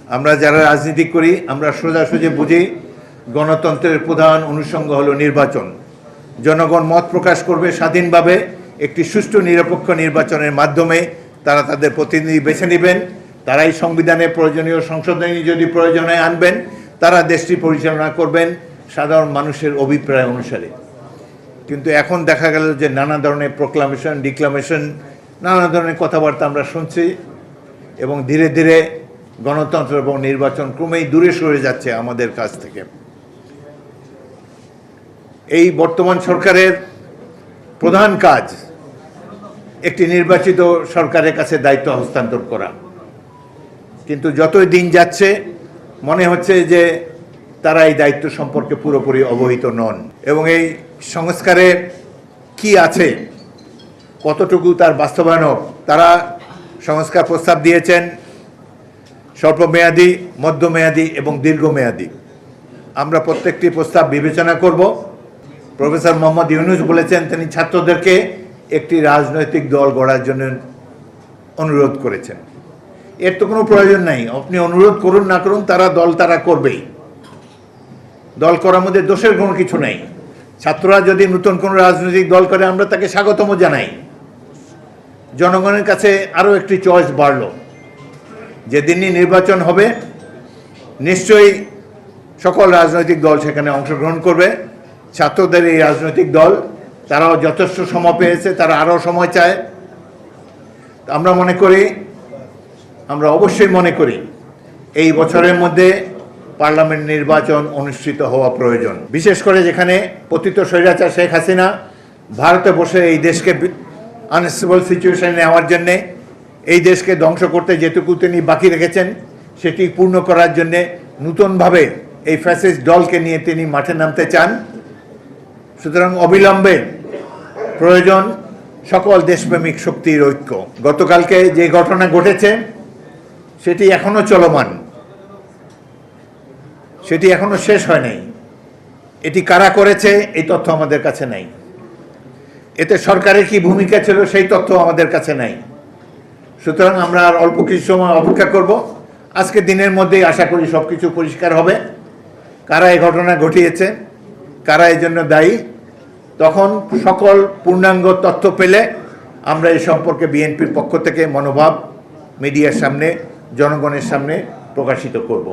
আমরা যারা রাজনীতি করি আমরা সোজাসুজি বুঝি গণতন্ত্রের প্রধান অনুষঙ্গ হলো নির্বাচন। জনগণ মত প্রকাশ করবে স্বাধীনভাবে একটি সুষ্ঠু নিরপেক্ষ নির্বাচনের মাধ্যমে তারা তাদের প্রতিনিধি বেছে নেবেন। তারাই সংবিধানে প্রয়োজনীয় সংশোধনী যদি প্রয়োজনে আনবেন, তারা দেশটি পরিচালনা করবেন সাধারণ মানুষের অভিপ্রায় অনুসারে। কিন্তু এখন দেখা গেল যে নানা ধরনের প্রোক্লামেশন, ডিক্লামেশন, নানা ধরনের কথাবার্তা আমরা শুনছি এবং ধীরে ধীরে গণতন্ত্র এবং নির্বাচন ক্রমেই দূরে সরে যাচ্ছে আমাদের কাছ থেকে। এই বর্তমান সরকারের প্রধান কাজ একটি নির্বাচিত সরকারের কাছে দায়িত্ব হস্তান্তর করা, কিন্তু যতই দিন যাচ্ছে মনে হচ্ছে যে তারা এই দায়িত্ব সম্পর্কে পুরোপুরি অবহিত নন এবং এই সংস্কারে কি আছে, কতটুকু তার বাস্তবায়ন। তারা সংস্কার প্রস্তাব দিয়েছেন স্বল্পমেয়াদী, মধ্যমেয়াদী এবং দীর্ঘমেয়াদী। আমরা প্রত্যেকটি প্রস্তাব বিবেচনা করব। প্রফেসর মোহাম্মদ ইউনূস বলেছেন তিনি ছাত্রদেরকে একটি রাজনৈতিক দল গড়ার জন্য অনুরোধ করেছেন। এর তো কোনো প্রয়োজন নাই, আপনি অনুরোধ করুন না করুন, তারা করবেই। দল করার মধ্যে দোষের কোনো কিছু নেই। ছাত্ররা যদি নতুন কোনো রাজনৈতিক দল করে আমরা তাকে স্বাগতম জানাই। জনগণের কাছে আরও একটি চয়েস বাড়ল। যেদিনই নির্বাচন হবে নিশ্চয়ই সকল রাজনৈতিক দল সেখানে অংশগ্রহণ করবে। ছাত্রদের এই রাজনৈতিক দল তারাও যথেষ্ট সময় পেয়েছে, তারা আরও সময় চায়। আমরা অবশ্যই মনে করি এই বছরের মধ্যে পার্লামেন্ট নির্বাচন অনুষ্ঠিত হওয়া প্রয়োজন। বিশেষ করে যেখানে পতিত স্বৈরাচার শেখ হাসিনা ভারতে বসে এই দেশকে আনস্টেবল সিচুয়েশনে নেওয়ার জন্যে, এই দেশকে ধ্বংস করতে যেটুকু তিনি বাকি রেখেছেন সেটি পূর্ণ করার জন্যে নতুনভাবে এই ফ্যাসিস্ট দলকে নিয়ে তিনি মাঠে নামতে চান। সুতরাং অবিলম্বে প্রয়োজন সকল দেশপ্রেমিক শক্তির ঐক্য। গতকালকে যে ঘটনা ঘটেছে সেটি এখনও চলমান, সেটি এখনও শেষ হয় নাই। এটি কারা করেছে এই তথ্য আমাদের কাছে নাই। এতে সরকারের কি ভূমিকা ছিল সেই তথ্য আমাদের কাছে নাই। সুতরাং আমরা আর অল্প কিছু সময় অপেক্ষা করব। আজকে দিনের মধ্যেই আশা করি সব কিছু পরিষ্কার হবে, কারা এই ঘটনা ঘটিয়েছে, কারা এই জন্য দায়ী। তখন সকল পূর্ণাঙ্গ তথ্য পেলে আমরা এই সম্পর্কে বিএনপির পক্ষ থেকে মনোভাব মিডিয়ার সামনে, জনগণের সামনে প্রকাশিত করব।